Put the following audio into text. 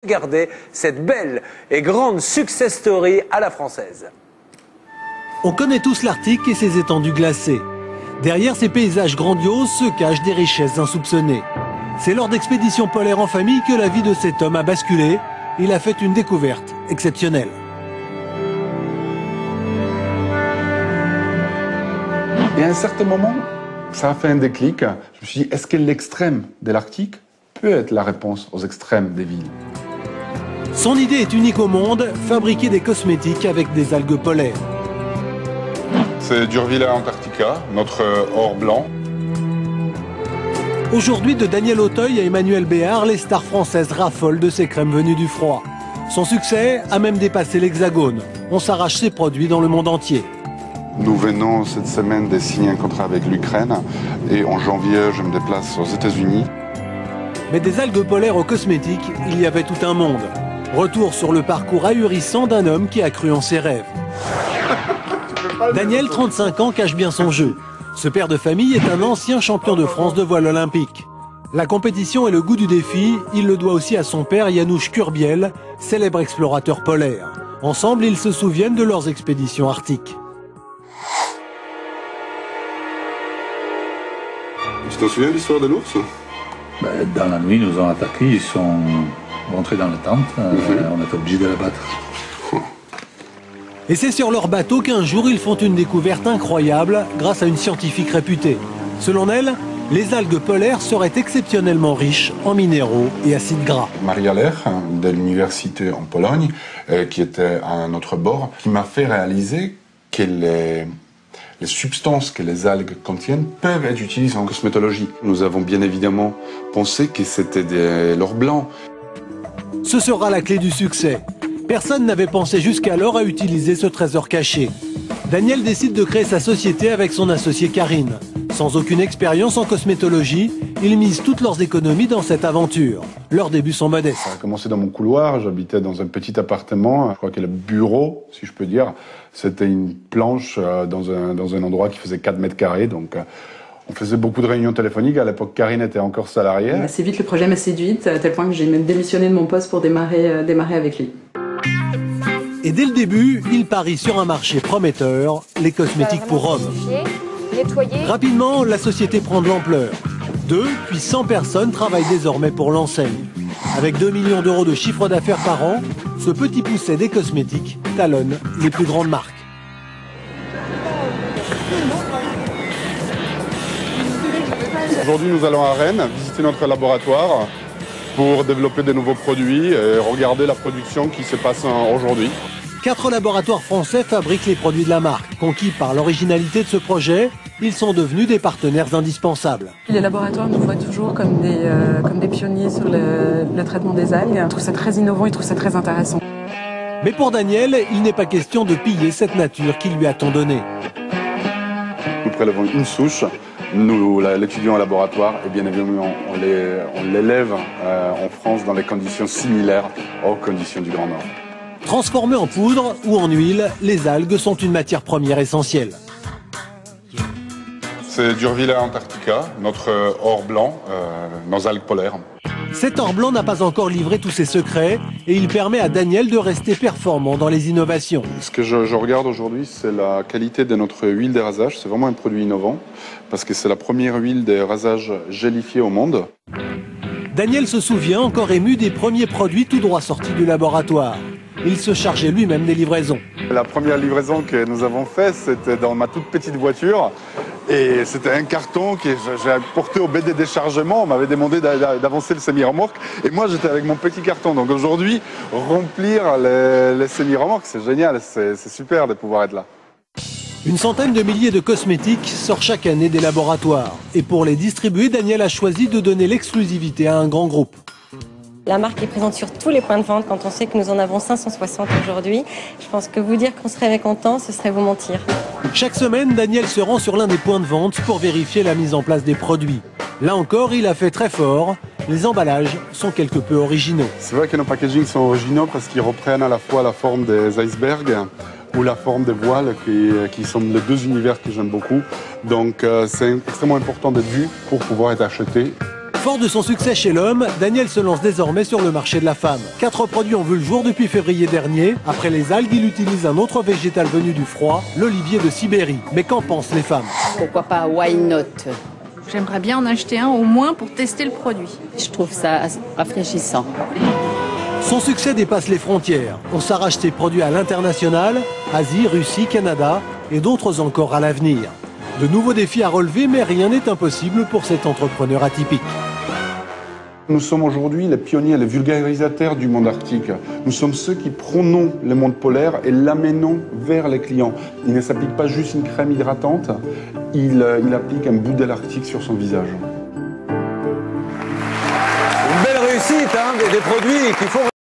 Regardez cette belle et grande success story à la française. On connaît tous l'Arctique et ses étendues glacées. Derrière ces paysages grandioses se cachent des richesses insoupçonnées. C'est lors d'expéditions polaires en famille que la vie de cet homme a basculé. Il a fait une découverte exceptionnelle. Et à un certain moment, ça a fait un déclic. Je me suis dit, est-ce que l'extrême de l'Arctique peut être la réponse aux extrêmes des villes? Son idée est unique au monde, fabriquer des cosmétiques avec des algues polaires. C'est Durvilla Antarctica, notre or blanc. Aujourd'hui, de Daniel Auteuil à Emmanuel Béard, les stars françaises raffolent de ces crèmes venues du froid. Son succès a même dépassé l'Hexagone. On s'arrache ses produits dans le monde entier. Nous venons cette semaine de signer un contrat avec l'Ukraine et en janvier, je me déplace aux États-Unis. Mais des algues polaires aux cosmétiques, il y avait tout un monde. Retour sur le parcours ahurissant d'un homme qui a cru en ses rêves. Daniel, 35 ans, cache bien son jeu. Ce père de famille est un ancien champion de France de voile olympique. La compétition et le goût du défi, il le doit aussi à son père Janusz Kurbiel, célèbre explorateur polaire. Ensemble, ils se souviennent de leurs expéditions arctiques. Tu t'en souviens de l'histoire de l'ours? Dans la nuit, ils nous ont attaqués, ils sont rentrés dans la tente, on était obligé de la battre. Et c'est sur leur bateau qu'un jour ils font une découverte incroyable grâce à une scientifique réputée. Selon elle, les algues polaires seraient exceptionnellement riches en minéraux et acides gras. Maria Lech, de l'université en Pologne, qui était à notre bord, qui m'a fait réaliser que les substances que les algues contiennent peuvent être utilisées en cosmétologie. Nous avons bien évidemment pensé que c'était de l'or blanc. Ce sera la clé du succès. Personne n'avait pensé jusqu'alors à utiliser ce trésor caché. Daniel décide de créer sa société avec son associé Karine. Sans aucune expérience en cosmétologie, ils misent toutes leurs économies dans cette aventure. Leurs débuts sont modestes. Ça a commencé dans mon couloir, j'habitais dans un petit appartement. Je crois que le bureau, si je peux dire, c'était une planche dans un endroit qui faisait 4 mètres carrés. Donc on faisait beaucoup de réunions téléphoniques. À l'époque, Karine était encore salariée. Assez vite, le projet m'a séduite, à tel point que j'ai même démissionné de mon poste pour démarrer avec lui. Et dès le début, il parie sur un marché prometteur, les cosmétiques pour hommes. Rapidement, la société prend de l'ampleur. 2 puis 100 personnes travaillent désormais pour l'enseigne. Avec 2 millions d'euros de chiffre d'affaires par an, ce petit pousset des cosmétiques talonne les plus grandes marques. Aujourd'hui, nous allons à Rennes visiter notre laboratoire pour développer de nouveaux produits et regarder la production qui se passe aujourd'hui. 4 laboratoires français fabriquent les produits de la marque. Conquis par l'originalité de ce projet, ils sont devenus des partenaires indispensables. Les laboratoires nous voient toujours comme des pionniers sur le traitement des algues. Ils trouvent ça très innovant, ils trouvent ça très intéressant. Mais pour Daniel, il n'est pas question de piller cette nature qui lui a tant donné. Nous prélevons une souche, nous l'étudions au laboratoire et bien évidemment on l'élève en France dans les conditions similaires aux conditions du Grand Nord. Transformées en poudre ou en huile, les algues sont une matière première essentielle. C'est Durvilla Antarctica, notre or blanc, nos algues polaires. Cet or blanc n'a pas encore livré tous ses secrets et il permet à Daniel de rester performant dans les innovations. Ce que je regarde aujourd'hui, c'est la qualité de notre huile de rasage. C'est vraiment un produit innovant parce que c'est la première huile de rasage gélifiée au monde. Daniel se souvient, encore ému, des premiers produits tout droit sortis du laboratoire. Il se chargeait lui-même des livraisons. La première livraison que nous avons faite, c'était dans ma toute petite voiture. Et c'était un carton que j'ai porté au BD déchargement. On m'avait demandé d'avancer le semi-remorque. Et moi, j'étais avec mon petit carton. Donc aujourd'hui, remplir les semi-remorques, c'est génial. C'est super de pouvoir être là. Une centaine de milliers de cosmétiques sortent chaque année des laboratoires. Et pour les distribuer, Daniel a choisi de donner l'exclusivité à un grand groupe. La marque est présente sur tous les points de vente quand on sait que nous en avons 560 aujourd'hui. Je pense que vous dire qu'on serait mécontent, ce serait vous mentir. Chaque semaine, Daniel se rend sur l'un des points de vente pour vérifier la mise en place des produits. Là encore, il a fait très fort. Les emballages sont quelque peu originaux. C'est vrai que nos packagings sont originaux parce qu'ils reprennent à la fois la forme des icebergs ou la forme des voiles qui sont les 2 univers que j'aime beaucoup. Donc c'est extrêmement important d'être vu pour pouvoir être acheté. Fort de son succès chez l'homme, Daniel se lance désormais sur le marché de la femme. 4 produits ont vu le jour depuis février dernier. Après les algues, il utilise un autre végétal venu du froid, l'olivier de Sibérie. Mais qu'en pensent les femmes? Pourquoi pas why not? J'aimerais bien en acheter un au moins pour tester le produit. Je trouve ça rafraîchissant. Son succès dépasse les frontières. On s'arrache ses produits à l'international, Asie, Russie, Canada et d'autres encore à l'avenir. De nouveaux défis à relever, mais rien n'est impossible pour cet entrepreneur atypique. Nous sommes aujourd'hui les pionniers, les vulgarisateurs du monde arctique. Nous sommes ceux qui prônons le monde polaire et l'amenons vers les clients. Il ne s'applique pas juste une crème hydratante, il applique un bout de l'Arctique sur son visage. Une belle réussite, hein, des produits qui font